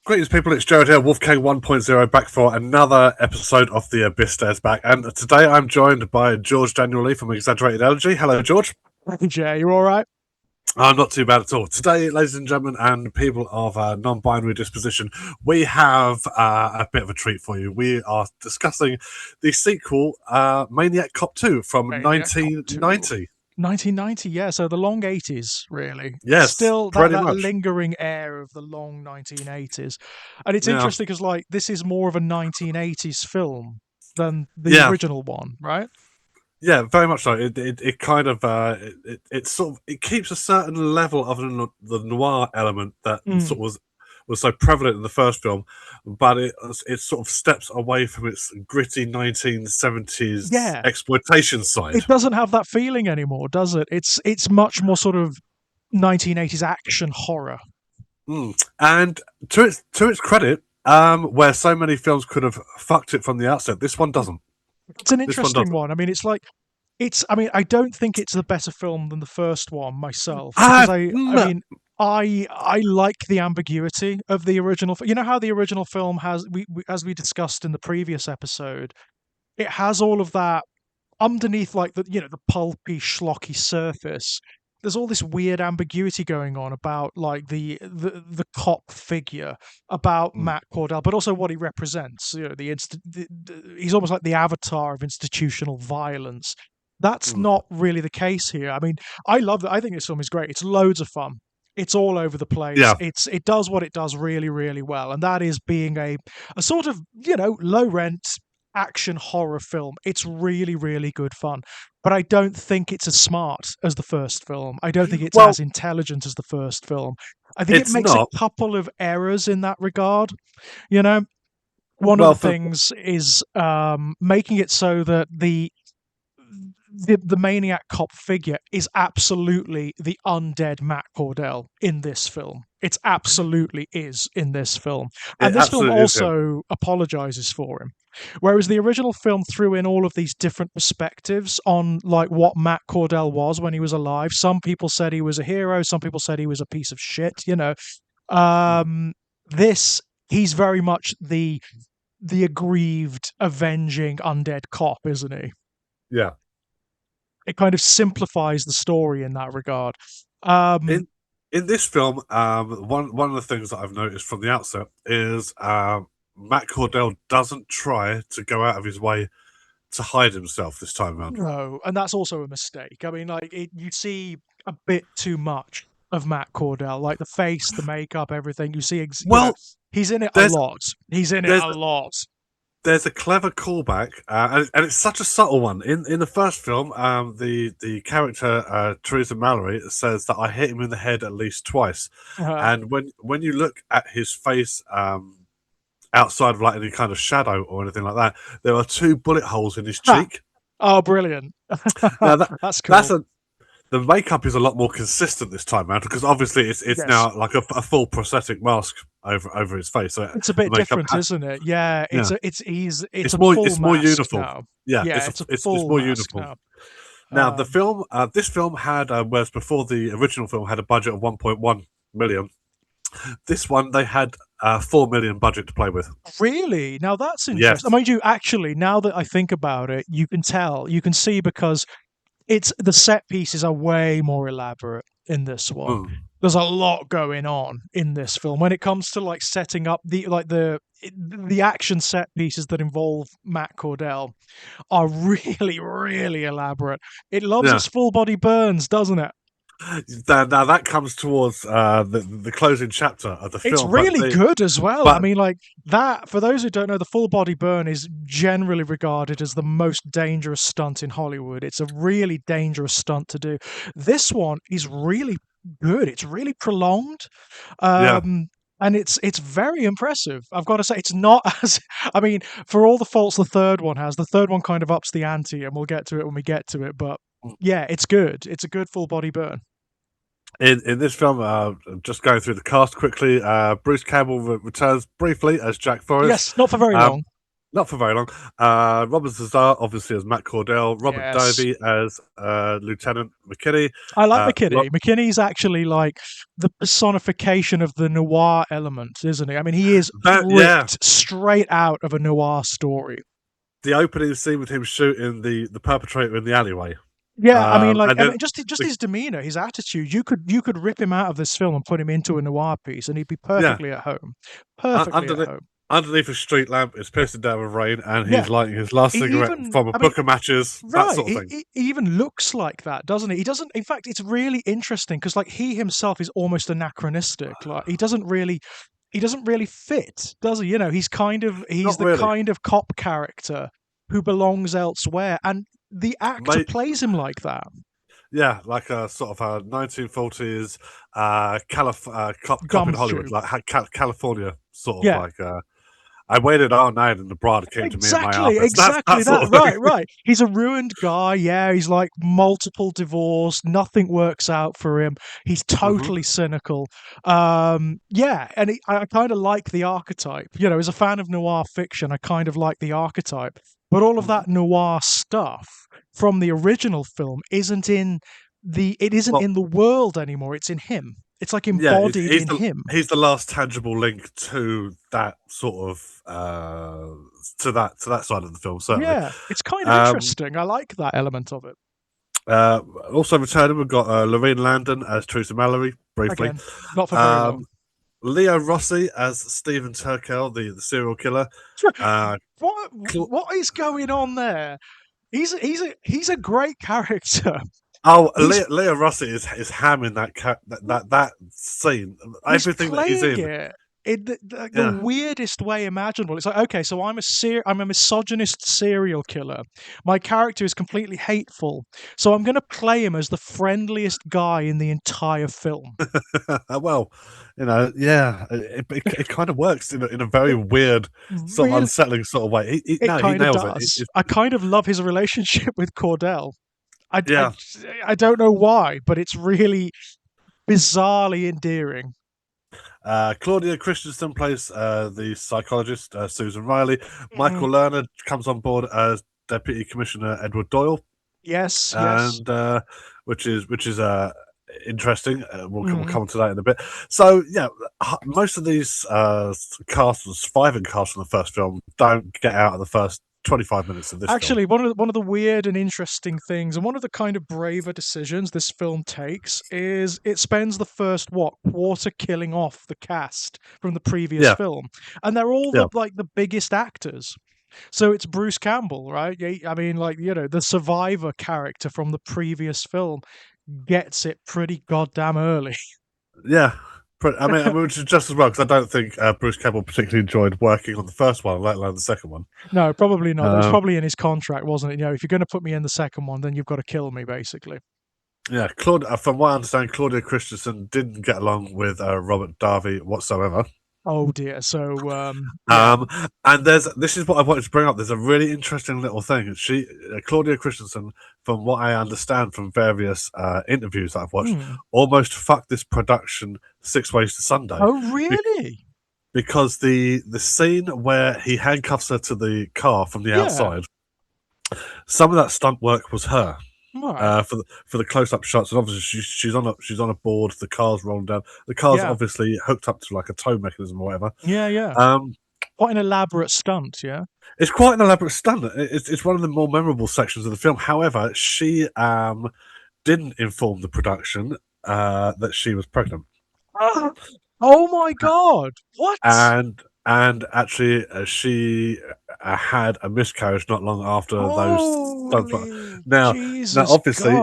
Greetings, people. It's Gerard here, WolKang 1.0, back for another episode of The Abyss Stares Back. And today I'm joined by George Daniel Lea from ExaggeratedElegy. Hello, George. Hey, Jay, you all right? I'm not too bad at all. Today, ladies and gentlemen, and people of non-binary disposition, we have a bit of a treat for you. We are discussing the sequel, Maniac Cop 2 from Maniac Cop 2. 1990. 1990, yeah, so the long 80s, really. Yes, Still that, pretty that much. lingering air of the long 1980s. And it's Yeah. interesting because, like, this is more of a 1980s film than the Yeah. original one, right? Yeah, very much so. It kind of it keeps a certain level of the noir element that sort of was so prevalent in the first film, but it sort of steps away from its gritty 1970s Yeah. exploitation side. It doesn't have that feeling anymore, does it? It's much more sort of 1980s action horror. And to its credit, where so many films could have fucked it from the outset, this one doesn't. It's an interesting one. I mean, it's like I don't think it's a better film than the first one myself, because I like the ambiguity of the original. You know how the original film has, as we discussed in the previous episode, it has all of that underneath, like the pulpy, schlocky surface. There's all this weird ambiguity going on about like the cop figure, about Matt Cordell, but also what he represents. You know, he's almost like the avatar of institutional violence. That's not really the case here. I mean, I love that. I think this film is great. It's loads of fun. It's all over the place. Yeah. It does what it does really, really well, and that is being a sort of low rent action horror film. It's really, really good fun. But I don't think it's as smart as the first film. I don't think it's as intelligent as the first film. I think it makes a couple of errors in that regard. You know, one of the things is making it so that the Maniac Cop figure is absolutely the undead Matt Cordell in this film. It absolutely is in this film. And this film also apologizes for him. Whereas the original film threw in all of these different perspectives on like what Matt Cordell was when he was alive. Some people said he was a hero. Some people said he was a piece of shit, he's very much the aggrieved, avenging undead cop, isn't he? Yeah. It kind of simplifies the story in that regard. In this film, one of the things that I've noticed from the outset is Matt Cordell doesn't try to go out of his way to hide himself this time around. No, and that's also a mistake. I mean, like you see a bit too much of Matt Cordell, like the face, the makeup, everything. You see, he's in it a lot. He's in it a lot. There's a clever callback, and it's such a subtle one. In the first film, the character Teresa Mallory says that I hit him in the head at least twice, and when you look at his face outside of like any kind of shadow or anything like that, there are 2 bullet holes in his cheek. Oh, brilliant! Now that's cool. The makeup is a lot more consistent this time around because obviously it's now like a full prosthetic mask over his face. So it's a bit different, isn't it? Yeah, it's more uniform. Now. Yeah, it's more uniform. Now the film, this film had, whereas before the original film had a budget of 1.1 million, this one they had 4 million budget to play with. Really? Now that's interesting. Yes. Mind you, actually, now that I think about it, you can see because the set pieces are way more elaborate in this one. There's a lot going on in this film when it comes to like setting up the action set pieces that involve Matt Cordell are really, really elaborate. It loves its full body burns, doesn't it? Now that comes towards the closing chapter of the film. It's really good as well. I mean, like that. For those who don't know, the full body burn is generally regarded as the most dangerous stunt in Hollywood. It's a really dangerous stunt to do. This one is really good. It's really prolonged. And it's very impressive. I've got to say, it's not as, I mean, for all the faults the third one has, the third one kind of ups the ante, and we'll get to it when we get to it. But yeah, it's good. It's a good full body burn. In this film, just going through the cast quickly, Bruce Campbell returns briefly as Jack Forrest. Yes, not for very long. Not for very long. Robert Zazar, obviously, as Matt Cordell. Robert Yes. Davey as Lieutenant McKinney. I like McKinney. McKinney's actually like the personification of the noir element, isn't he? I mean, he is ripped straight out of a noir story. The opening scene with him shooting the perpetrator in the alleyway. Yeah, I mean, just his demeanor, his attitude. You could rip him out of this film and put him into a noir piece, and he'd be perfectly at home. Perfectly at home. Underneath a street lamp, it's pissing down with rain, and he's lighting his last cigarette from a book of matches. That sort of thing. He even looks like that, doesn't he? He doesn't. In fact, it's really interesting because, like, he himself is almost anachronistic. Like, he doesn't really fit, does he? You know, he's the kind of cop character who belongs elsewhere, and the actor plays him like that. Yeah, like a sort of a 1940s cop in Hollywood, like California, sort of like. I waited all night and the broad came to me in my office. Exactly that. Right. He's a ruined guy. Yeah, he's like multiple divorce. Nothing works out for him. He's totally cynical. Yeah, and I kind of like the archetype. You know, as a fan of noir fiction, I kind of like the archetype. But all of that noir stuff from the original film isn't in the world anymore. It's in him. It's like embodied in him. He's the last tangible link to that sort of to that side of the film. Certainly, yeah, it's kind of interesting. I like that element of it. Also returning, we've got Lorraine Landon as Teresa Mallory. Briefly, again, not for very long. Leo Rossi as Stephen Turkel, the serial killer. What is going on there? He's a great character. Oh, Leo Rossi is hamming that scene. Everything that he's in the weirdest way imaginable. It's like, okay, so I'm a misogynist serial killer. My character is completely hateful, so I'm going to play him as the friendliest guy in the entire film. Well, you know, yeah, it kind of works in a very weird, sort of unsettling sort of way. He nails it. I kind of love his relationship with Cordell. I don't know why, but it's really bizarrely endearing. Claudia Christensen plays the psychologist, Susan Riley. Michael Lerner comes on board as Deputy Commissioner Edward Doyle. Yes, and which is interesting. We'll come to that in a bit. So yeah, most of these surviving cast from the first film don't get out of the first 25 minutes of this Actually, one of the weird and interesting things, and one of the kind of braver decisions this film takes, is it spends the first quarter killing off the cast from the previous film, and they're all the biggest actors. So it's Bruce Campbell, right? I mean, like, you know, the survivor character from the previous film gets it pretty goddamn early. Yeah. I mean, which is just as well, because I don't think Bruce Campbell particularly enjoyed working on the first one, let alone the second one. No, probably not. It was probably in his contract, wasn't it? You know, if you're going to put me in the second one, then you've got to kill me, basically. Yeah, from what I understand, Claudia Christensen didn't get along with Robert Davi whatsoever. Oh dear. So, and this is what I wanted to bring up. There's a really interesting little thing. Claudia Christensen, from what I understand from various interviews that I've watched, almost fucked this production 6 Ways to Sunday. Oh, really? Because the scene where he handcuffs her to the car from the outside, some of that stunt work was her. Right. For the close-up shots, and obviously she's on a board. The car's rolling down. The car's obviously hooked up to like a tow mechanism or whatever. Yeah. Quite an elaborate stunt. Yeah, it's quite an elaborate stunt. It's one of the more memorable sections of the film. However, she didn't inform the production that she was pregnant. Oh my god! What? And actually, she had a miscarriage not long after those stunts. Now, obviously,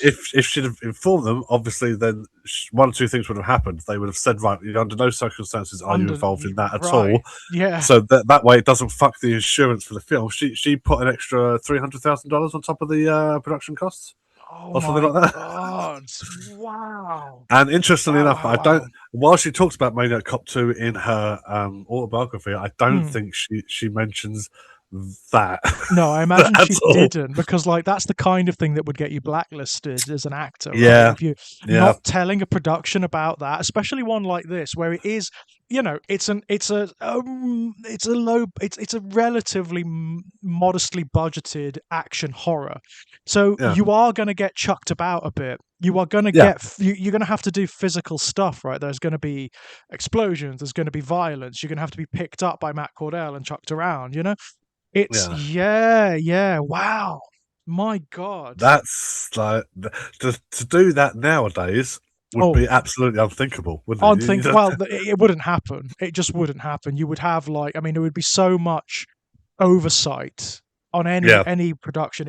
if she'd have informed them, obviously, then one or two things would have happened. They would have said, right, under no circumstances are you involved in that at all. Yeah. So that way it doesn't fuck the insurance for the film. She put an extra $300,000 on top of the production costs. Or something like that. God. Wow. And interestingly enough, while she talks about Maniac Cop 2 in her autobiography, I don't think she mentions that No, I imagine at she all. didn't, because like that's the kind of thing that would get you blacklisted as an actor, right? Yeah, If you're yeah, not telling a production about that, especially one like this where it is, it's a relatively modestly budgeted action horror. So yeah, you are going to get chucked about a bit. You are going to yeah, you're going to have to do physical stuff, right? There's going to be explosions, there's going to be violence. You're going to have to be picked up by Matt Cordell and chucked around, It's yeah. yeah, wow. My God. That's like to do that nowadays would Oh, be absolutely unthinkable, wouldn't on it? think well, it wouldn't happen. It just wouldn't happen. You would have like, I mean, there would be so much oversight on Yeah. any production.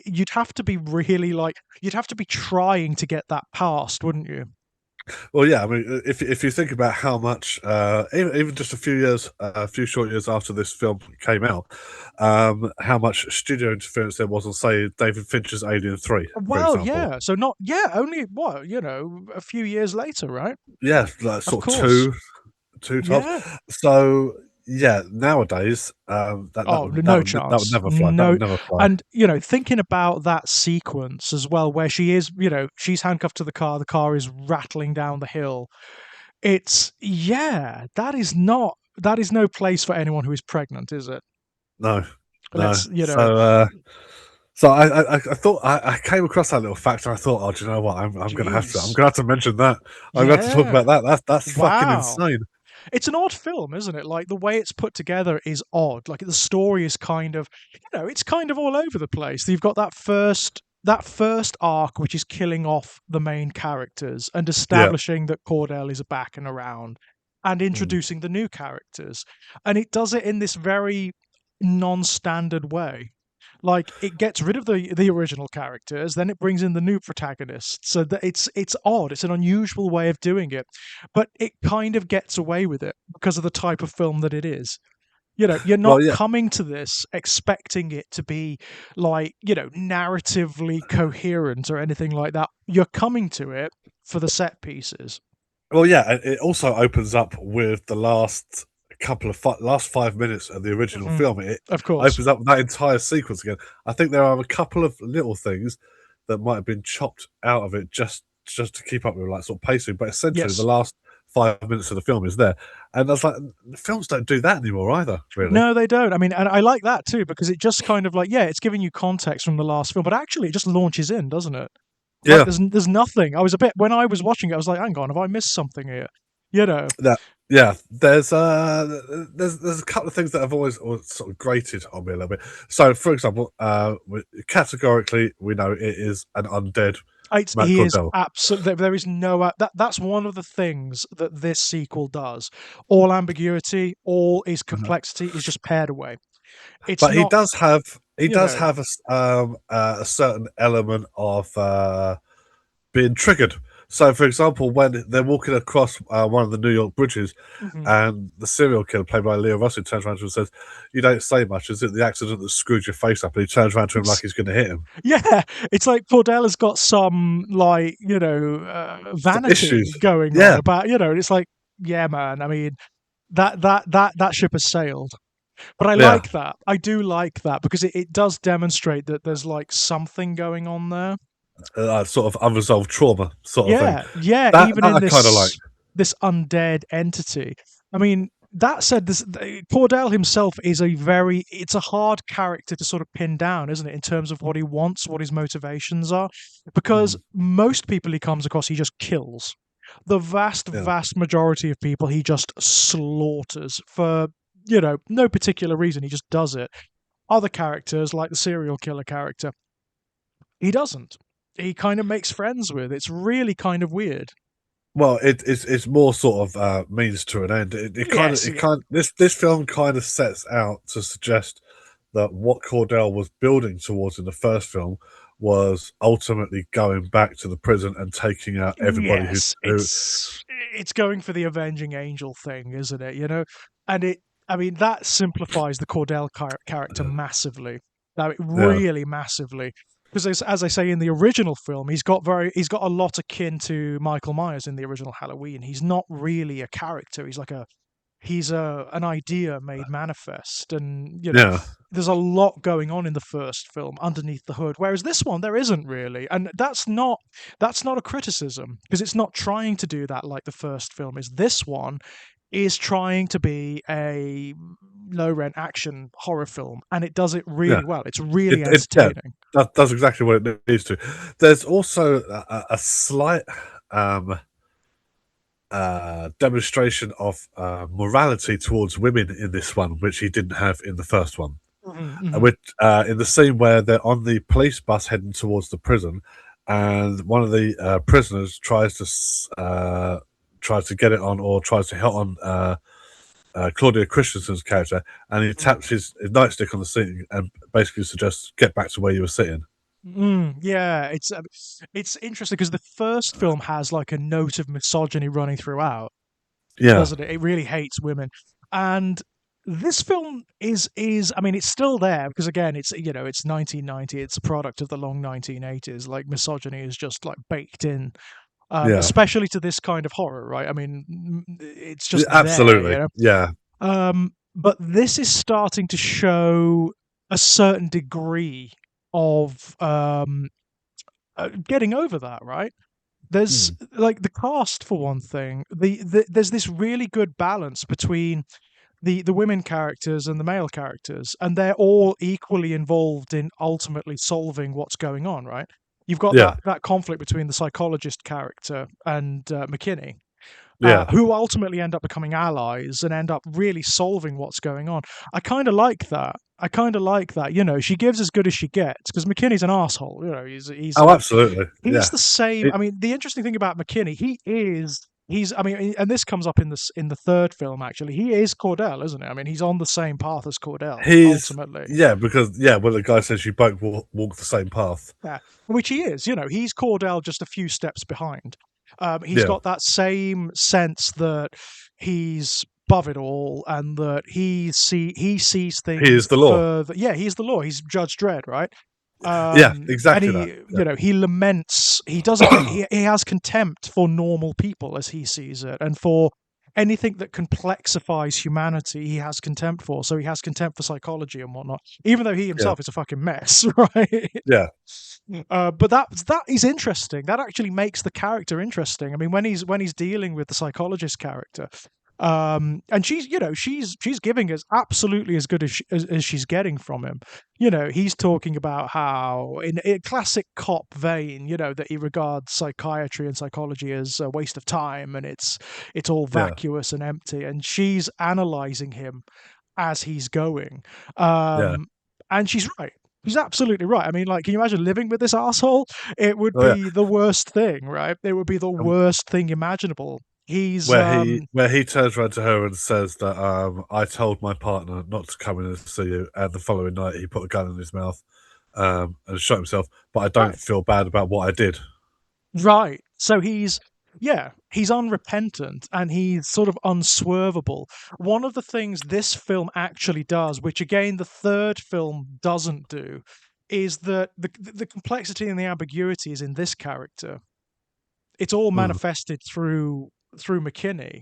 You'd have to be really like, you'd have to be trying to get that passed, wouldn't you? Well, yeah. I mean, if you think about how much, even just a few short years after this film came out, how much studio interference there was on, say, David Fincher's Alien 3, for Well, example. yeah. So not, yeah, only what, a few years later, right? Yeah, like Of sort of course. two tops. Yeah. So yeah, nowadays, Oh, no that would chance. never fly. That No. would never fly. And, thinking about that sequence as well, where she is, she's handcuffed to the car is rattling down the hill. Yeah, that is no place for anyone who is pregnant, is it? No, no. Let's, So I thought I came across that little fact, and I thought, oh, do you know what? I'm jeez. gonna have to mention that. I'm gonna have to talk Yeah. about that. That's fucking Wow. insane. It's an odd film, isn't it? Like the way it's put together is odd. Like the story is kind of, it's kind of all over the place. You've got that first arc, which is killing off the main characters and Yeah. establishing that Cordell is back and around, and Mm. introducing the new characters. And it does it in this very non-standard way. Like it gets rid of the original characters, then it brings in the new protagonists. So that it's odd. It's an unusual way of doing it, but it kind of gets away with it because of the type of film that it is. You're not Well, yeah. coming to this expecting it to be like, narratively coherent or anything like that. You're coming to it for the set pieces. Well, yeah. And it also opens up with the last 5 minutes of the original Hmm. film. It Of course. opens up with that entire sequence again. I think there are a couple of little things that might have been chopped out of it just to keep up with like sort of pacing, but essentially the Yes. last 5 minutes of the film is there, and I was like, films don't do that anymore either, really. No, they don't. I mean, and I like that too because it just kind of like, yeah, it's giving you context from the last film, but actually it just launches in, doesn't it? Like Yeah, there's nothing. I was a bit when I was watching it, I was like, hang on, have I missed something here? You know. that yeah. There's a couple of things that have always sort of grated on me a little bit. So, for example, categorically, we know it is an undead Matt He is Cordell. absolutely. There is no. That's one of the things that this sequel does. All ambiguity, all is complexity is just pared away. It's But not. he You does know. have a certain element of being triggered. So, for example, when they're walking across one of the New York bridges, Mhm. and the serial killer played by Leo Russell turns around to him and says, "You don't say much. Is it the accident that screwed your face up?" And he turns around to him like he's going to hit him. Yeah, it's like Cordell has got some like Some issues. vanity going on Yeah, about and it's like, yeah, man. I mean, that ship has sailed. But I yeah. like that. I do like that because it does demonstrate that there's like something going on there. Sort of unresolved trauma, sort of thing. Yeah, yeah. That Even that in I kind of like. this undead entity. I mean, that said, Cordell himself is it's a hard character to sort of pin down, isn't it, in terms of what he wants, what his motivations are, because Mm, most people he comes across, he just kills. The vast, yeah. vast majority of people he just slaughters for, no particular reason. He just does it. Other characters, like the serial killer character, he doesn't. He kind of makes friends with. It's really kind of weird. Well, it's more sort of means to an end. Yes, yeah. This film kind of sets out to suggest that what Cordell was building towards in the first film was ultimately going back to the prison and taking out everybody Yes, who it's going for the avenging angel thing, isn't it? And I mean, that simplifies the Cordell character massively. Now, yeah, really massively, because as I say in the original film, he's got a lot akin to Michael Myers in the original Halloween. He's not really a character. he's an idea made manifest, and Yeah, there's a lot going on in the first film underneath the hood, whereas this one there isn't really, and that's not a criticism, because it's not trying to do that like the first film is. This one is trying to be a low rent action horror film, and it does it yeah. really well. It's really Yeah, entertaining. that does exactly what it needs to. There's also a slight um, demonstration of morality towards women in this one, which he didn't have in the first one. Mm-hmm. Which in the scene where they're on the police bus heading towards the prison, and one of the prisoners tries to get it on, or tries to hit on Claudia Christensen's character, and he taps his nightstick on the seat and basically suggests, "Get back to where you were sitting." Yeah, it's interesting because the first film has like a note of misogyny running throughout, Yeah, doesn't it? It really hates women, and this film is I mean, it's still there because again, it's 1990. It's a product of the long 1980s. Like misogyny is just like baked in, yeah, especially to this kind of horror, right? I mean, it's just there, absolutely, yeah, But this is starting to show a certain degree of getting over that, right? There's mm, like the cast for one thing. There's this really good balance between the women characters and the male characters, and they're all equally involved in ultimately solving what's going on, right? You've got yeah, that conflict between the psychologist character and McKinney, yeah. who ultimately end up becoming allies and end up really solving what's going on. I kind of like that. I kind of like that. She gives as good as she gets because McKinney's an asshole. Oh, absolutely, He's yeah. the same. It, I mean, the interesting thing about McKinney, he's. I mean, and this comes up in the third film. Actually, he is Cordell, isn't it? I mean, he's on the same path as Cordell he's ultimately. yeah, because yeah, well, the guy says you both walk the same path. Yeah, which he is. He's Cordell just a few steps behind. He's Yeah, got that same sense that he's above it all, and that he sees he things is the law. further. Yeah, he's the law. He's Judge Dredd, right? Yeah, And exactly that. he, Yeah. he laments. He doesn't. He has contempt for normal people as he sees it, and for anything that complexifies humanity, he has contempt for. So he has contempt for psychology and whatnot, even though he Yeah, himself is a fucking mess, right? yeah, But that is interesting. That actually makes the character interesting. I mean, when he's dealing with the psychologist character, and she's giving us absolutely as good as she's getting from him. He's talking about how, in a classic cop vein, that he regards psychiatry and psychology as a waste of time, and it's all yeah, vacuous and empty. And she's analyzing him as he's going. yeah. And she's right. She's absolutely right. I mean, like, can you imagine living with this asshole? It would Oh yeah. be the worst thing, right? It would be the Um, worst thing imaginable. He's where he turns around to her and says that I told my partner not to come in and see you, and the following night he put a gun in his mouth and shot himself. But I don't right. feel bad about what I did. Right. So he's unrepentant and he's sort of unswervable. One of the things this film actually does, which again the third film doesn't do, is that the complexity and the ambiguity is in this character. It's all Mm, manifested through McKinney,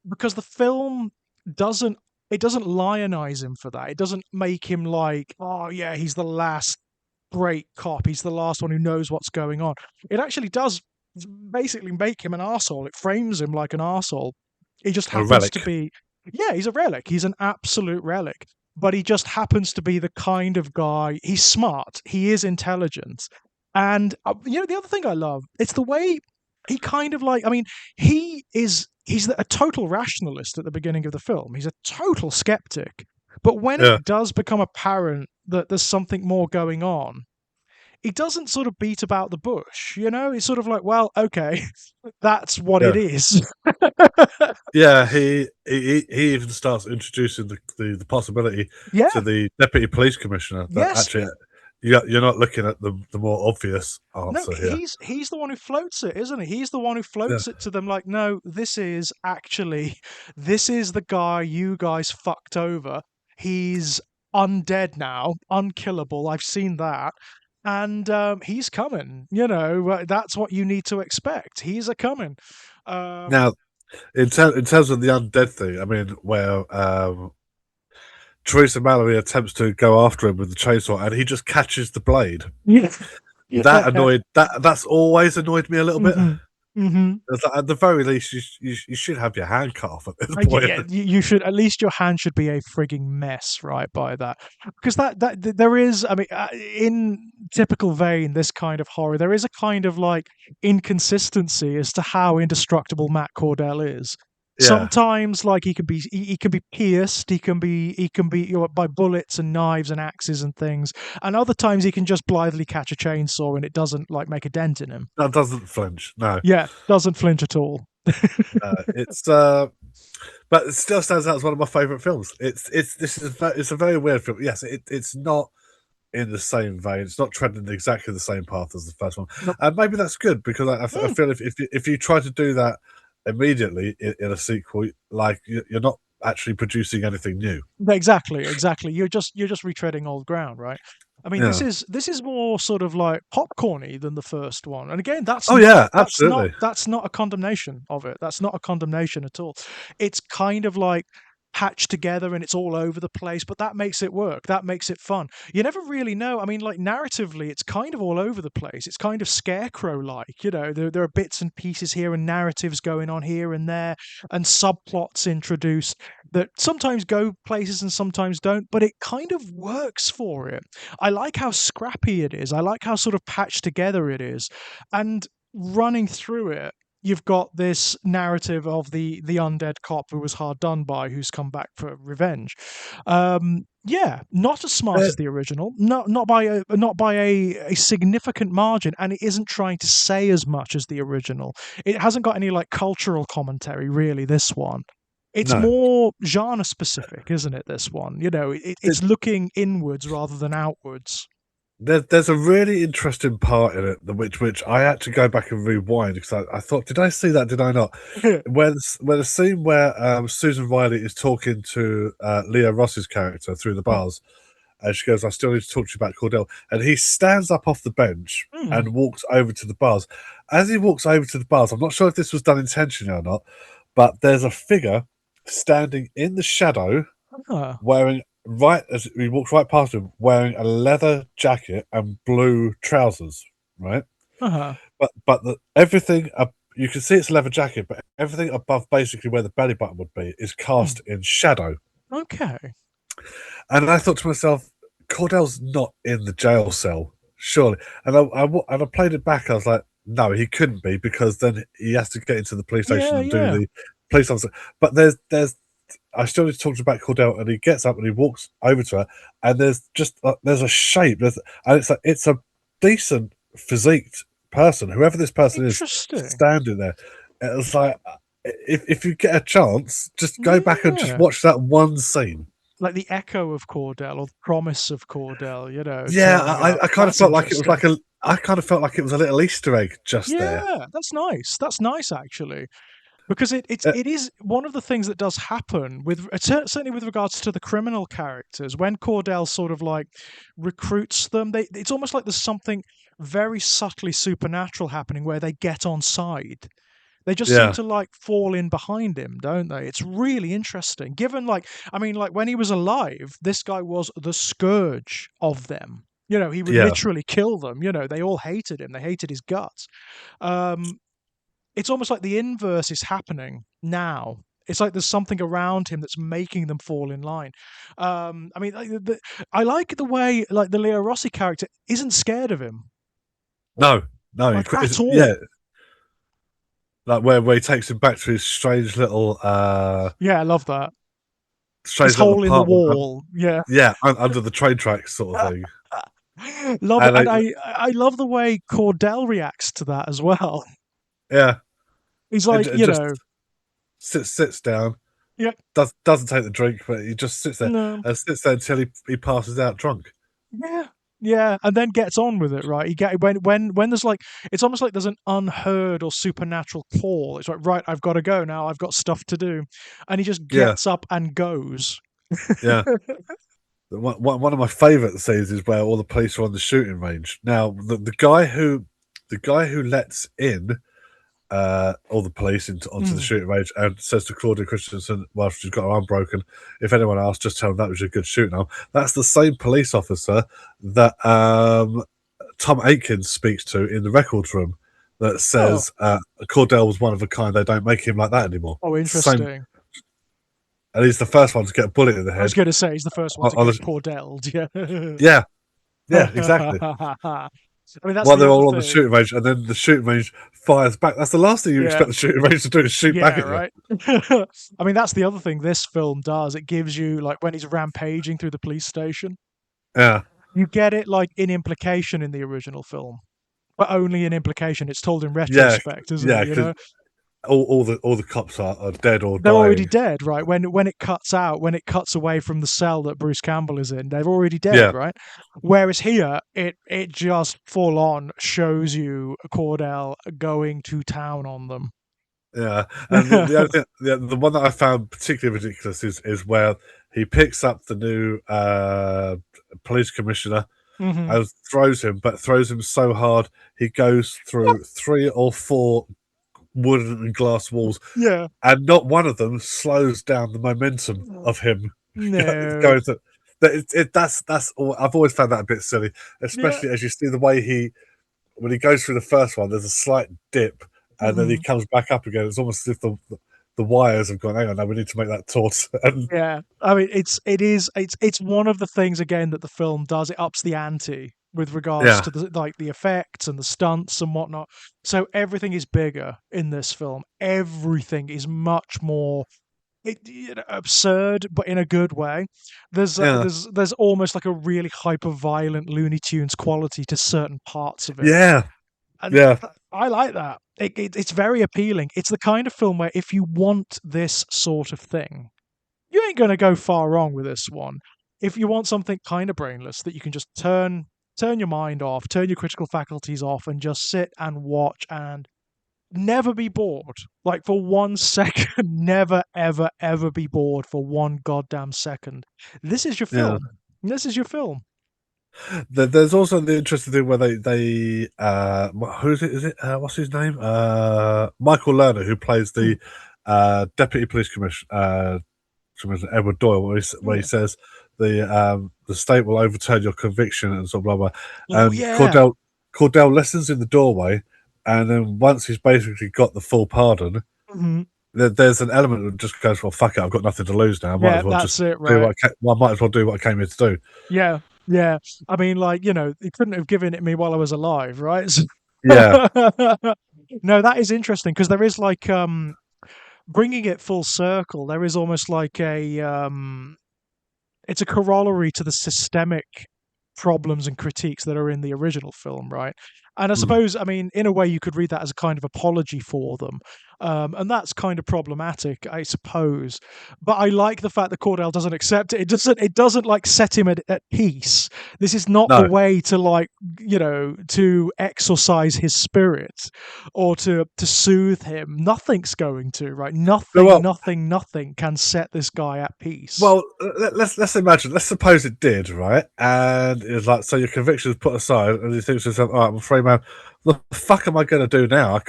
because the film doesn't it doesn't lionize him for that. It doesn't make him like, oh yeah, he's the last great cop. He's the last one who knows what's going on. It actually does basically make him an arsehole. It frames him like an arsehole. He just a happens to relic. be, yeah, he's a relic. He's an absolute relic. But he just happens to be the kind of guy. He's smart. He is intelligent. And the other thing I love, it's the way he kind of like. I mean, he's a total rationalist at the beginning of the film. He's a total skeptic. But when Yeah, it does become apparent that there's something more going on, he doesn't sort of beat about the bush. He's sort of like, well, okay, that's what it yeah, is. yeah. He even starts introducing the possibility to Yeah. the deputy police commissioner that Yes. actually you're not looking at the more obvious No, answer here. he's the one who floats it, isn't he? He's the one who Yeah, floats it to them like, no, this is the guy you guys fucked over. He's undead now, unkillable. I've seen that. And he's coming. That's what you need to expect. He's a coming. now Um, In terms of the undead thing, I mean, where Teresa Mallory attempts to go after him with the chainsaw, and he just catches the blade. Yeah, That yeah. annoyed that's always annoyed me a little bit. Mm-hmm. Mm-hmm. It's like, at the very least, you should have your hand cut off at this Yeah, point. yeah, you should at least your hand should be a frigging mess, right? By that, because there is, I mean, in typical vein, this kind of horror, there is a kind of like inconsistency as to how indestructible Matt Cordell is. Yeah, Sometimes, like he can be pierced, he can be by bullets and knives and axes and things, and other times he can just blithely catch a chainsaw and it doesn't like make a dent in him. that doesn't flinch. No, Yeah, doesn't flinch at all. it's but it still stands out as one of my favorite films. It's a very weird film. Yes, it's not in the same vein. It's not treading exactly the same path as the first one, Nope. and maybe that's good because I Mm. feel if you try to do that immediately in a sequel, like you're not actually producing anything new. Exactly, exactly. You're just retreading old ground, right? I mean, Yeah. this is more sort of like popcorny than the first one. And again, Oh yeah, absolutely. that's not a condemnation of it. That's not a condemnation at all. It's kind of like patched together and it's all over the place, but that makes it work. That makes it fun. You never really know. I mean, like narratively, it's kind of all over the place. It's kind of scarecrow-like, you know. There are bits and pieces here and narratives going on here and there and subplots introduced that sometimes go places and sometimes don't, but it kind of works for it. I like how scrappy it is. I like how sort of patched together it is. And running through it, you've got this narrative of the undead cop who was hard done by, who's come back for revenge. Yeah, not as smart Uh, as the original, not by a significant margin, and it isn't trying to say as much as the original. It hasn't got any like cultural commentary really. This one, it's no, more genre specific, isn't it? This one, you know, it, it's looking inwards rather than outwards. there's a really interesting part in it, which I had to go back and rewind because I thought, did I see that? Did I not? Where the scene where Susan Riley is talking to Leah Ross's character through the bars, and she goes, "I still need to talk to you about Cordell," and he stands up off the bench Hmm. and walks over to the bars. As he walks over to the bars, I'm not sure if this was done intentionally or not, but there's a figure standing in the shadow Ah, wearing right as he walks right past him, wearing a leather jacket and blue trousers, right? uh-huh. But everything you can see it's a leather jacket, but everything above basically where the belly button would be is Hmm. cast in shadow. Okay. And I thought to myself, Cordell's not in the jail cell, surely. And I played it back. I was like, no, he couldn't be because then he has to get into the police station Yeah, and do yeah. the police officer. But there's I still need to talk about Cordell, and he gets up and he walks over to her, and there's just there's a shape, and it's a decent physique person, whoever this person is, Interesting. standing there. It was like, if you get a chance, just go back and just Yeah. watch that one scene. Like the echo of Cordell or the promise of Cordell, you know, Yeah, turning up. I kind of That's felt like it was interesting. like a. I kind of felt like it was a little Easter egg just there. Yeah, that's nice. That's nice actually. Because Uh, it is one of the things that does happen with certainly with regards to the criminal characters when Cordell sort of like recruits them. It's almost like there's something very subtly supernatural happening where they get on side. They just seem yeah, to like fall in behind him, don't they? It's really interesting. Given like I mean, like when he was alive, this guy was the scourge of them. You know, he would yeah. literally kill them. You know, they all hated him. They hated his guts. Um, it's almost like the inverse is happening now. It's like there's something around him that's making them fall in line. I mean, I like the way like the Leo Rossi character isn't scared of him, No, no, like at yeah, all. like where he takes him back to his Yeah, I love that. This strange little hole in the apartment. wall. Yeah, Yeah, under the train tracks, sort of thing. love it, And and I love the way Cordell reacts to that as well. yeah, He's it, like, it you just know, sits down, yeah, doesn't take the drink, but he just sits there no, and sits there until he passes out drunk. yeah, yeah, and then gets on with it, right? He get when there's like it's almost like there's an unheard or supernatural call. It's like, right, I've got to go now. I've got stuff to do, and he just Yeah, gets up and goes. yeah. One of my favourite scenes is where all the police are on the shooting range. Now, the guy who lets in all the police onto the shooting range and says to Claudia Christensen, while she's got her arm broken, if anyone asks, just tell them that was a good shooting arm. That's the same police officer that Tom Aikens speaks to in the records room that says Cordell was one of a kind. They don't make him like that anymore. Oh, interesting. Same, and he's the first one to get a bullet in the head. I was going to say he's the first one to get Cordelled. Yeah, exactly. I mean, that's while they're all on the shooting range, and then the shooting range fires back. That's the last thing you expect the shooting range to do, is shoot back at you. I mean, that's the other thing this film does. It gives you, like, when he's rampaging through the police station. Yeah. You get it, like, in implication in the original film. But only in implication. It's told in retrospect, isn't it? You know? All the cops are dead or they're dying. already dead, right? When it cuts out, when it cuts away from the cell that Bruce Campbell is in, they're already dead, right? Whereas here, it just full on shows you Cordell going to town on them. Yeah, and the other thing, the one that I found particularly ridiculous is where he picks up the new police commissioner and throws him so hard he goes through 3 or 4 wooden and glass walls, and not one of them slows down the momentum of him going to. That's all. I've always found that a bit silly, especially as you see the way when he goes through the first one, there's a slight dip, and then he comes back up again. It's almost as if the wires have gone. Hang on, now we need to make that taut. I mean, it's one of the things again that the film does. It ups the ante with regards to the effects and the stunts and whatnot. So everything is bigger in this film. Everything is much more absurd, but in a good way. There's almost like a really hyper violent Looney Tunes quality to certain parts of it. I like that. It's very appealing. It's the kind of film where if you want this sort of thing, you ain't going to go far wrong with this one. If you want something kind of brainless that you can just turn your mind off, turn your critical faculties off, and just sit and watch and never be bored. Like, for 1 second, never, ever, ever be bored for 1 goddamn second. This is your film. This is your film. There's also the interesting thing where they who is it? What's his name? Michael Lerner, who plays the deputy police commissioner Edward Doyle, where he says the state will overturn your conviction and sort of blah blah. And Cordell listens in the doorway, and then once he's basically got the full pardon, there's an element that just goes, well, fuck it, I've got nothing to lose now. I might as well just do I might as well do what I came here to do. Yeah. I mean, like, you know, he couldn't have given it me while I was alive, right? Yeah. No, that is interesting because there is like bringing it full circle. There is almost like it's a corollary to the systemic problems and critiques that are in the original film, right? And I suppose, I mean, in a way, you could read that as a kind of apology for them. And that's kind of problematic, I suppose. But I like the fact that Cordell doesn't accept it. It doesn't like set him at peace. This is not the way to, like, you know, to exorcise his spirit or to soothe him. Nothing's going to, right? Nothing can set this guy at peace. Well, let's imagine. Let's suppose it did, right? And it's like, so your conviction is put aside, and you think to yourself, "All right, I'm afraid, man, what the fuck am I going to do now? I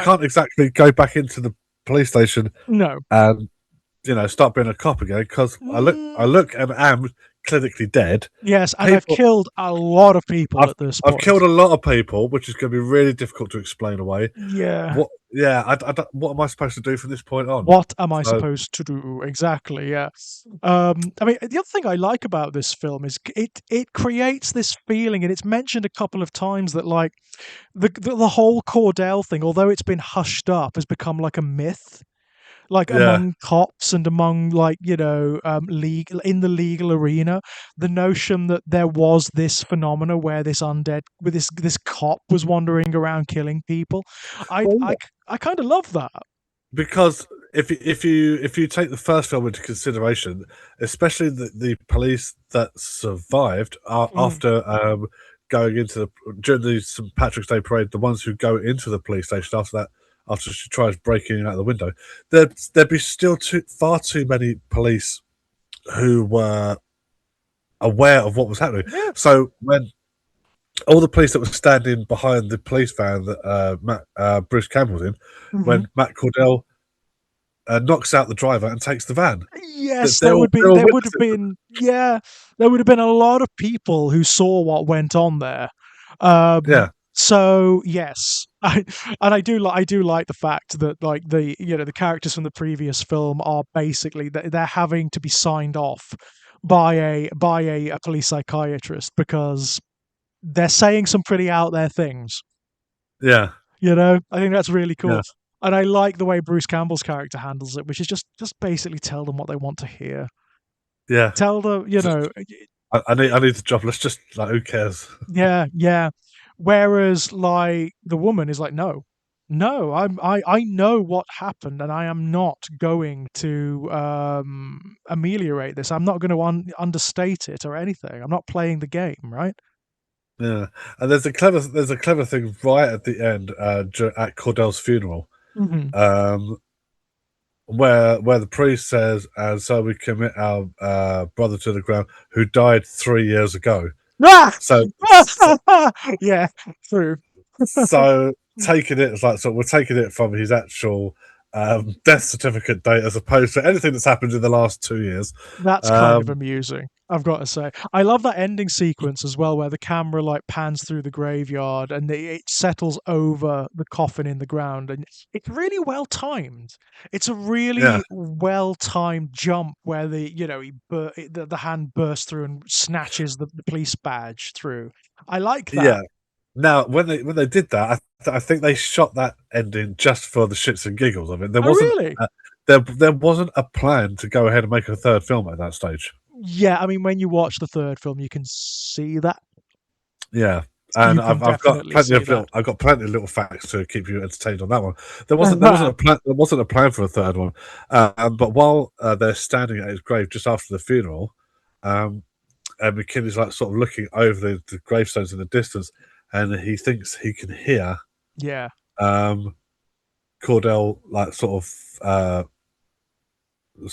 can't exactly go back into the police station, and start being a cop again because I look and am clinically dead. Yes, and I've killed a lot of people at this point. I've killed a lot of people, which is going to be really difficult to explain away. Yeah. What am I supposed to do from this point on? What am I supposed to do? Exactly, yeah. I mean, the other thing I like about this film is it creates this feeling, and it's mentioned a couple of times that, like, the whole Cordell thing, although it's been hushed up, has become like a myth. Like among cops and among, like, in the legal arena, the notion that there was this phenomena where this undead, with this cop was wandering around killing people, I kind of love that, because if you take the first film into consideration, especially the police that survived after going into during the St. Patrick's Day parade, the ones who go into the police station after she tries breaking in out the window, there'd be still far too many police who were aware of what was happening. Yeah. So when all the police that were standing behind the police van that Bruce Campbell's in, when Matt Cordell knocks out the driver and takes the van. Yes, They're all, they're all there would have witnesses. been, yeah, there would have been a lot of people who saw what went on there. Yeah, So yes, I do like the fact that like the characters from the previous film are basically they're having to be signed off by a police psychiatrist because they're saying some pretty out there things. yeah, I think that's really yeah, cool. And I like the way Bruce Campbell's character handles it, which is just basically tell them what they want to hear. yeah. Tell them, I need the job. Let's just like, who cares? yeah, yeah. Whereas like the woman is like, no, no, I know what happened, and I am not going to ameliorate this. I'm not going to understate it or anything. I'm not playing the game, right? Yeah, and there's a clever thing right at the end at Cordell's funeral, Mm-hmm. Where the priest says, "And so we commit our brother to the ground who died 3 years ago." Ah! So, so, Yeah, true. so taking it as like, so we're taking it from his actual death certificate date as opposed to anything that's happened in the last 2 years. That's kind of amusing, I've got to say. I love that ending sequence as well, where the camera like pans through the graveyard and it settles over the coffin in the ground, and it's really well timed. It's a Yeah, really well timed jump where the hand bursts through and snatches the police badge through. I like that. yeah. Now, when they did that, I think they shot that ending just for the shits and giggles of it. Oh, really? There wasn't a plan to go ahead and make a third film at that stage. Yeah, I mean, when you watch the third film, you can see that. Yeah, You and can I've got definitely see that. I've got plenty of little facts to keep you entertained on that one. There wasn't a plan for a third one, but while they're standing at his grave just after the funeral, and McKinney's like sort of looking over the gravestones in the distance, and he thinks he can hear Yeah. Cordell like sort of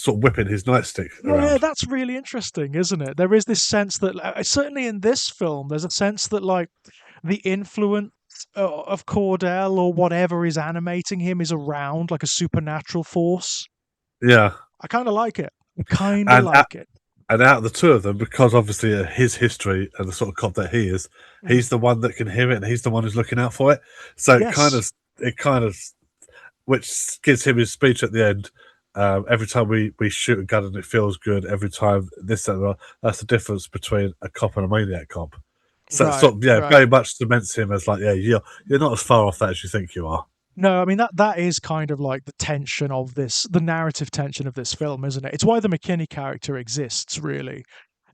whipping his nightstick Yeah, around. that's really interesting, isn't it? There is this sense that, certainly in this film, there's a sense that, like, the influence of Cordell or whatever is animating him is around, like a supernatural force. Yeah, I kind of like it. I kind of and like it. and out of the two of them, because obviously his history and the sort of cop that he is, Mhm. he's the one that can hear it, and he's the one who's looking out for it. So Yes. it kind of, which gives him his speech at the end. Every time we shoot a gun and it feels good. Every time this and that, that's the difference between a cop and a maniac cop. So it's Right. sort of, yeah, Right. very much cements him as like, yeah, you're not as far off that as you think you are. No, I mean that is kind of like the tension of the narrative tension of this film, isn't it? It's why the McKinney character exists, really.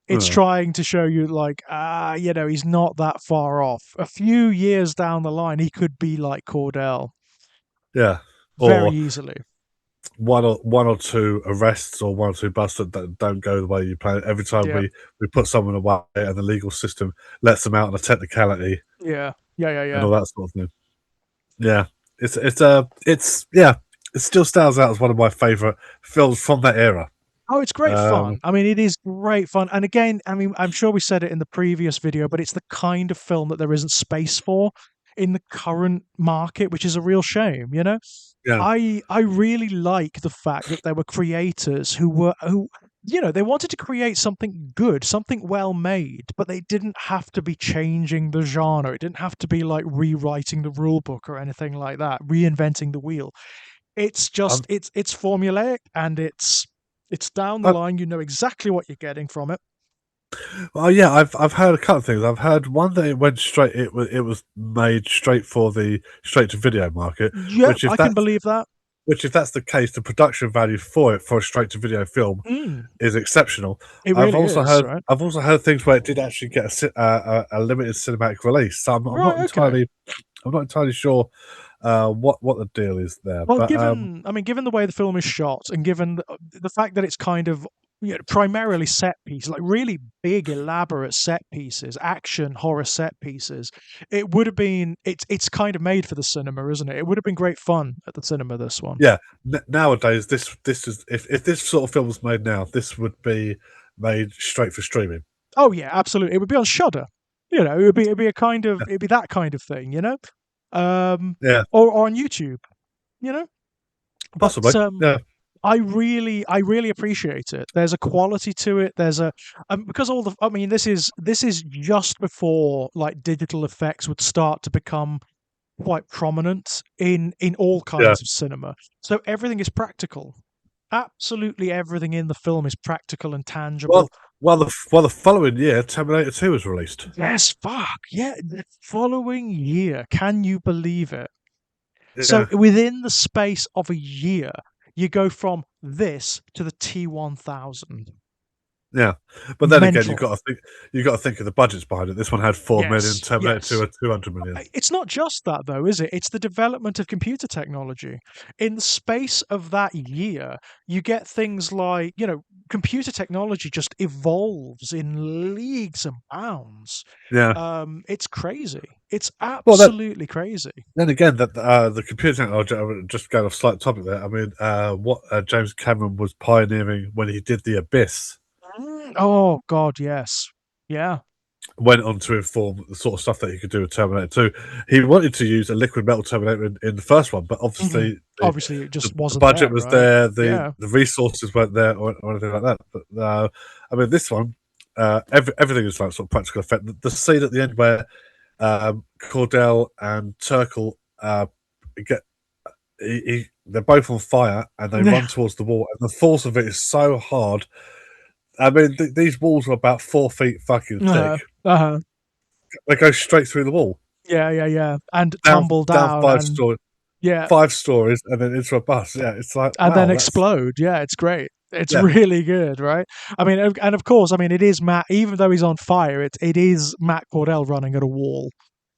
It's Yeah, trying to show you like, he's not that far off. A few years down the line, he could be like Cordell yeah. very Or easily. one or two arrests or one or two busts that don't go the way you plan. Every time Yeah, we put someone away and the legal system lets them out on a technicality yeah, yeah, yeah, and yeah. all that sort of thing. Yeah, it's yeah, it still stands out as one of my favorite films from that era. Oh, it's great Um, fun. I mean, it is great fun. And again, I mean, I'm sure we said it in the previous video, but it's the kind of film that there isn't space for in the current market, which is a real shame, you know? yeah, I really like the fact that there were creators who they wanted to create something good, something well made, but they didn't have to be changing the genre. It didn't have to be like rewriting the rule book or anything like that, reinventing the wheel. It's I'm, just it's formulaic and it's down the I, line. You know exactly what you're getting from it. well, yeah, I've heard a couple of things. I've heard one that it went straight. It was made straight for the straight to video market, Yeah, which if I can that's believe that. which if that's the case, the production value for it for a straight to video film Mm, is exceptional. it really is, right? I've also heard things where it did actually get a limited cinematic release. So Right, okay. I'm not entirely sure what the deal is there. Well, But given the way the film is shot, and given the fact that it's kind of primarily set pieces, like really big, elaborate set pieces, action horror set pieces, it would have been it's kind of made for the cinema, isn't it? It would have been great fun at the cinema. This one. yeah, nowadays this is if this sort of film was made now, this would be made straight for streaming. Oh yeah, absolutely. It would be on Shudder. You know, it'd be that kind of thing, you know, Yeah, or on YouTube, you know. But possibly. Yeah, I really appreciate it. There's a quality to it. There's a because all the I mean, this is just before like digital effects would start to become quite prominent in all yeah. kinds of cinema. So everything is practical. Absolutely everything in the film is practical and Well, tangible. the following year, Terminator 2 was released. Yes, fuck. Yeah, the following year. Can you believe it? So Yeah, within the space of a year, you go from this to the T1000. yeah. But then again, Mental. you got to think of the budgets behind it. This one had 4 million. Yes, Terminator 2 yes. had 200 million. It's not just that, though, is it? It's the development of computer technology. In the space of that year, you get things like, you know, computer technology just evolves in leagues and bounds. Yeah. It's crazy. It's Well, absolutely crazy. then again, that the computer technology. Just going off slight topic there. I mean, what James Cameron was pioneering when he did The Abyss Oh, God, yes. Yeah. went on to inform the sort of stuff that he could do with Terminator 2. He wanted to use a liquid metal Terminator in the first one, but Mhm. obviously Obviously, it just the wasn't budget there, was right? there, Yeah. the resources weren't there, or anything like that. But I mean, this one, everything is like sort of practical effect. The scene at the end where Cordell and Turkle get they're both on fire and they run towards the wall, and the force of it is so hard. I mean, these walls are about 4 feet fucking thick. Uh-huh. Uh-huh. They go straight through the wall, Yeah, yeah, yeah. And down tumble down down and yeah, 5 stories, and then into a bus. Yeah, it's like and then wow, that's explode. Yeah, it's great. It's yeah, really good, right? I mean, and of course, I mean, it is Matt. Even though he's on fire, it is Matt Cordell running at a wall.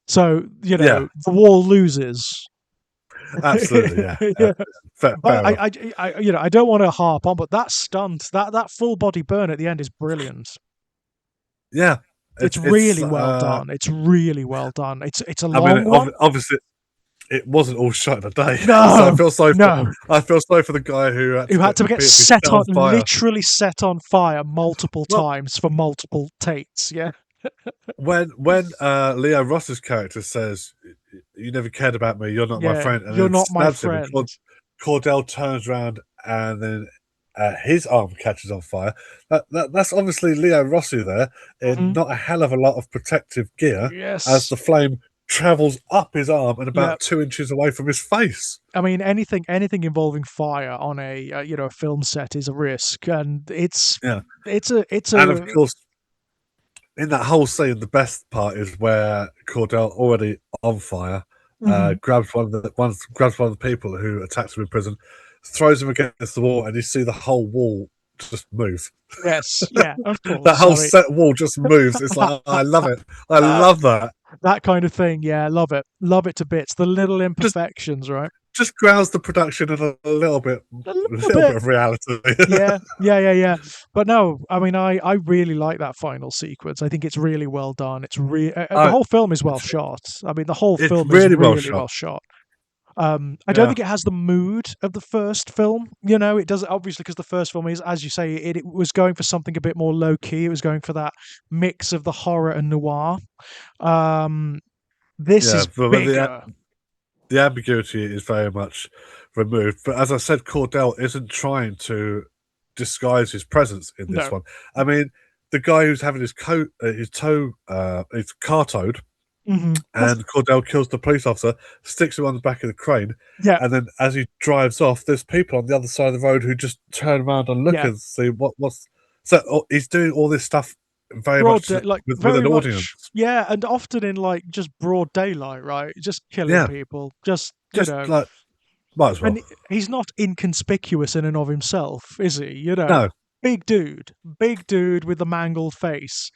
So you yeah, know, the wall loses. absolutely, yeah, Yeah. fair But enough. you know, I don't want to harp on, but that stunt, that full body burn at the end is brilliant. Yeah, It's it's really well done. It's really well done. It's a I mean, long one. obviously it wasn't all shot in a day, so No, no. I feel sorry for the guy who had Who to had get to get repeatedly set set on, on fire. literally set on fire multiple Well, times for multiple takes. Yeah. when Leo Ross's character says, "You never cared about me. You're not my Yeah. friend," and You're then not my stabs him, and friend. Cordell turns around, and then his arm catches on fire. That's obviously Leo Rossi there in Hmm. not a hell of a lot of protective gear, as Yes. the flame travels up his arm and Yeah. about 2 inches away from his face. I mean, anything involving fire on a you know, a film set is a risk, and Yeah, it's and of a course, in that whole scene, the best part is where Cordell, already on fire, Mhm. grabs one of the people who attacked him in prison, throws him against the wall, and you see the whole wall just move. Yes, yeah, of That course. whole I mean, set wall just moves. It's like, oh, I love it. I love that. that kind of thing. Yeah, love it to bits. The little Just imperfections, right? grounds the production in a A little little bit bit. of reality. Yeah, yeah, yeah, yeah. But no, I mean, I really like that final sequence. I think it's really well done. The Oh, whole film is well shot. I mean, the whole it's film is really well really shot. well shot. I don't Yeah, think it has the mood of the first film. You know, it does obviously because the first film is, as you say, it was going for something a bit more low key. It was going for that mix of the horror and noir. Um, this yeah. is But bigger. the ambiguity is very much removed. But as I said, Cordell isn't trying to disguise his presence in this No. one. I mean, the guy who's having his car towed, Hmm. and Cordell kills the police officer, sticks him on the back of the crane, Yeah, and then as he drives off, there's people on the other side of the road who just turn around and look yeah. and see what's. So he's doing all this stuff very Broad much day, like with an very much. audience. Yeah, and often in like just broad daylight, right? Just killing Yeah, people. Just you just know. like might as well. And he's not inconspicuous in and of himself, is he? You know, No, big dude with the mangled face,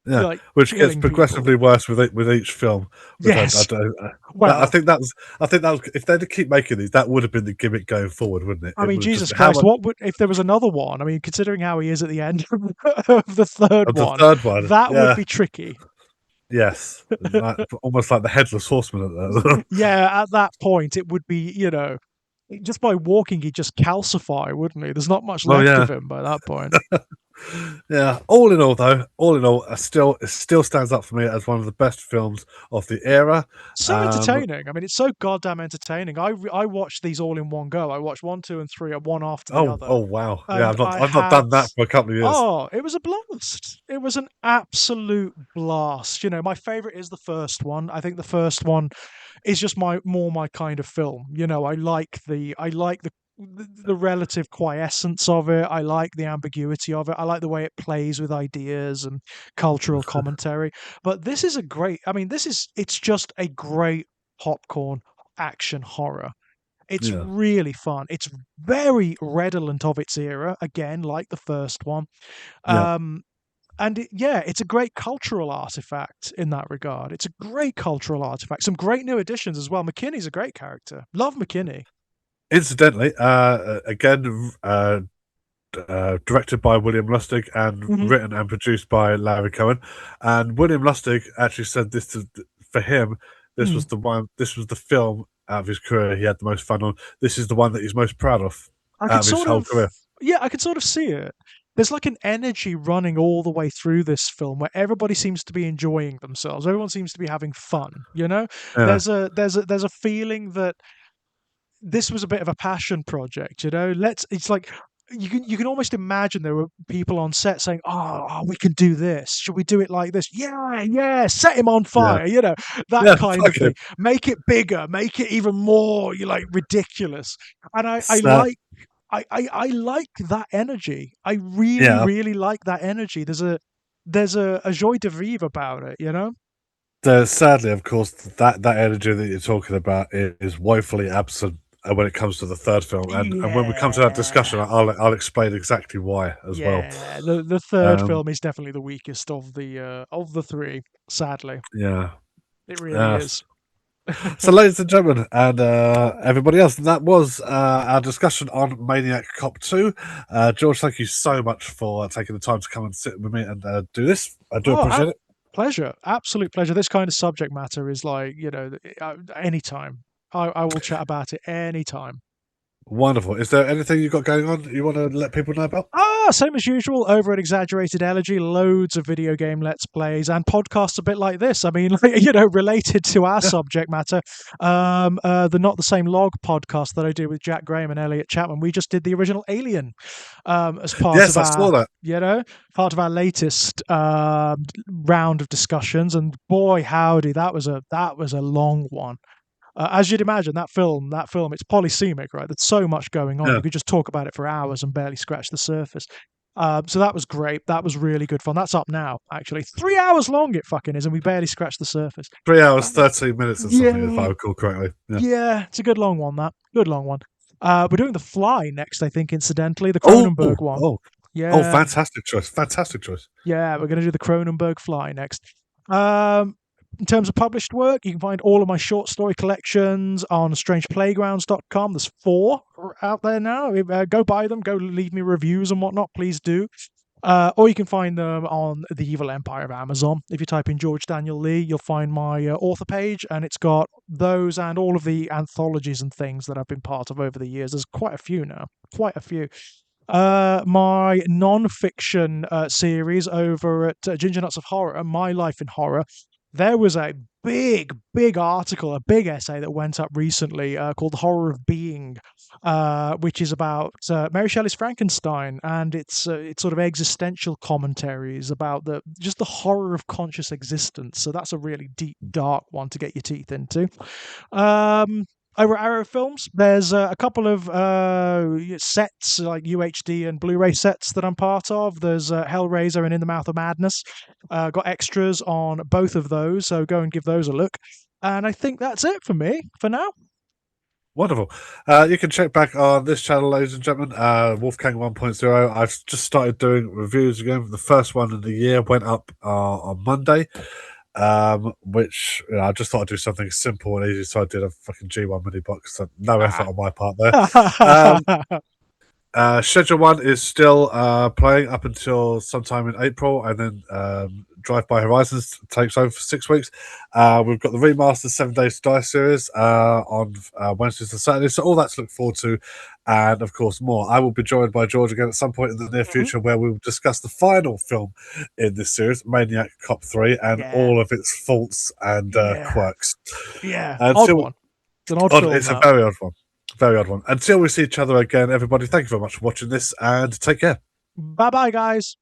yeah, like which gets killing people. progressively worse with each film. Which I Yes. don't. I Well, think that was if they'd keep making these, that would have been the gimmick going forward, wouldn't it? I It mean, would have just Jesus been how Christ, much what would if there was another one? I mean, considering how he is at the end of the third of the one, third one. that would Yeah, be tricky. yes, almost like the headless horseman at that. Yeah, at that point, it would be, you know, just by walking, he'd just calcify, wouldn't he? There's not much Oh left yeah, of him by that point. Yeah. All in all, though, it still stands up for me as one of the best films of the era. So entertaining. I mean, it's so goddamn entertaining. I watched these all in one go. I watched 1, 2, and 3, one after the other, Oh wow. Yeah, and I've not done that for a couple of years. oh, it was a blast. It was an absolute blast. You know, my favorite is the first one. I think the first one is just my kind of film. You know, I like the relative quiescence of it. I like the ambiguity of it. I like the way it plays with ideas and cultural commentary. But this is a great. I mean, it's just a great popcorn action horror. It's Yeah. really fun. It's very redolent of its era, again, like the first one. Yeah. Yeah, it's a great cultural artifact in that regard. It's a great cultural artifact. Some great new additions as well. McKinney's a great character. Love McKinney. Incidentally, again, directed by William Lustig and Mhm. written and produced by Larry Cohen. And William Lustig actually said for him, Mm. this was the film out of his career he had the most fun on. This is the one that he's most proud of I out could of his sort whole of, career. yeah, I could sort of see it. There's like an energy running all the way through this film where everybody seems to be enjoying themselves. Everyone seems to be having fun, you know? Yeah. There's a feeling that this was a bit of a passion project, you know. It's like you can almost imagine there were people on set saying, "Oh, we can do this. Should we do it like this? Yeah, yeah, set him on Yeah. fire, you know, that Yeah. kind of Fuck thing. him. Make it bigger, make it even more, you like ridiculous." And Snap. I like that energy. I really, Yeah. really like that energy. There's a joie de vivre about it, you know? Sadly, of course, that energy that you're talking about is woefully absent when it comes to the third film, and when we come to that Yeah. discussion, I'll explain exactly why as well. Yeah, the third Um, film is definitely the weakest of the three, sadly. yeah. It really Uh, is. so, ladies and gentlemen, and everybody else, that was our discussion on Maniac Cop 2. George, thank you so much for taking the time to come and sit with me and do this. I do Oh, appreciate it. pleasure. Absolute pleasure. This kind of subject matter is like, you know, anytime. I will chat about it anytime. Wonderful. Is there anything you've got going on you want to let people know about? Same as usual over at Exaggerated Elegy, loads of video game let's plays and podcasts a bit like this. I mean, like, you know, related to our Yeah. subject matter. The Not the Same Log podcast that I do with Jack Graham and Elliot Chapman. We just did the original Alien as part Yes, of I saw our, that. you know, part of our latest round of discussions. And boy, howdy, that was a long one. As you'd imagine, that film, it's polysemic, right? There's so much going on. Yeah. You could just talk about it for hours and barely scratch the surface. So that was great. That was really good fun. That's up now, actually. 3 hours long it fucking is, and we barely scratched the surface. 3 hours, 13 minutes or something, if I Yeah, recall correctly. Yeah. yeah, it's a good long one, that. Good long one. We're doing The Fly next, I think, incidentally, the Oh, Cronenberg one. Yeah, fantastic choice. Fantastic choice. yeah, we're going to do the Cronenberg Fly next. In terms of published work, you can find all of my short story collections on strangeplaygrounds.com. There's 4 out there now. Go buy them. Go leave me reviews and whatnot. Please do. Or you can find them on the Evil Empire of Amazon. If you type in George Daniel Lea, you'll find my author page, and it's got those and all of the anthologies and things that I've been part of over the years. There's quite a few now. Quite a few. My non-fiction series over at Ginger Nuts of Horror, My Life in Horror. There was a big, big article, a big essay that went up recently called "The Horror of Being," which is about Mary Shelley's Frankenstein, and it's sort of existential commentaries about just the horror of conscious existence. So that's a really deep, dark one to get your teeth into. Over at Arrow Films, there's a couple of sets, like UHD and Blu-ray sets that I'm part of. There's Hellraiser and In the Mouth of Madness. Got extras on both of those, so go and give those a look. And I think that's it for me for now. Wonderful. You can check back on this channel, ladies and gentlemen, WolKang 1.0. I've just started doing reviews again. The first one of the year went up on Monday. Which I just thought I'd do something simple and easy, so I did a fucking G1 mini box. So no effort on my part there. Schedule 1 is still playing up until sometime in April, and then Drive By Horizons takes over for 6 weeks. We've got the remastered 7 Days to Die series on Wednesdays and Saturdays, so all that to look forward to, and of course more. I will be joined by George again at some point in the near future, where we will discuss the final film in this series, Maniac Cop 3, and all of its faults and quirks. Yeah, odd one. It's an odd film. It's a very odd one. Very odd one. Until we see each other again, everybody, thank you very much for watching this, and take care. Bye-bye, guys.